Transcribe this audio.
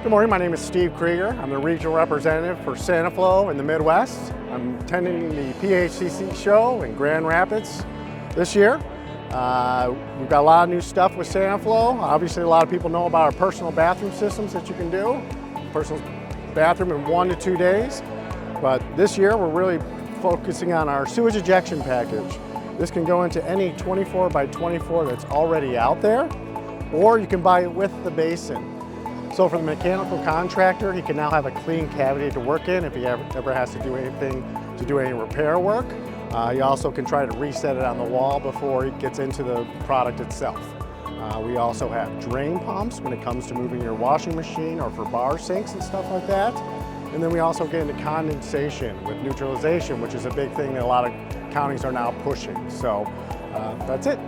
Good morning, my name is Steve Krueger. I'm the regional representative for Saniflo in the Midwest. I'm attending the PHCC Show in Grand Rapids this year. We've got a lot of new stuff with Saniflo. Obviously, a lot of people know about our personal bathroom systems that you can do. Personal bathroom in 1 to 2 days. But this year, we're really focusing on our sewage ejection package. This can go into any 24 by 24 that's already out there, or you can buy it with the basin. So for the mechanical contractor, he can now have a clean cavity to work in if he ever has to do anything to do any repair work. He also can try to reset it on the wall before he gets into the product itself. We also have drain pumps when it comes to moving your washing machine or for bar sinks and stuff like that. And then we also get into condensation with neutralization, which is a big thing that a lot of counties are now pushing. So that's it.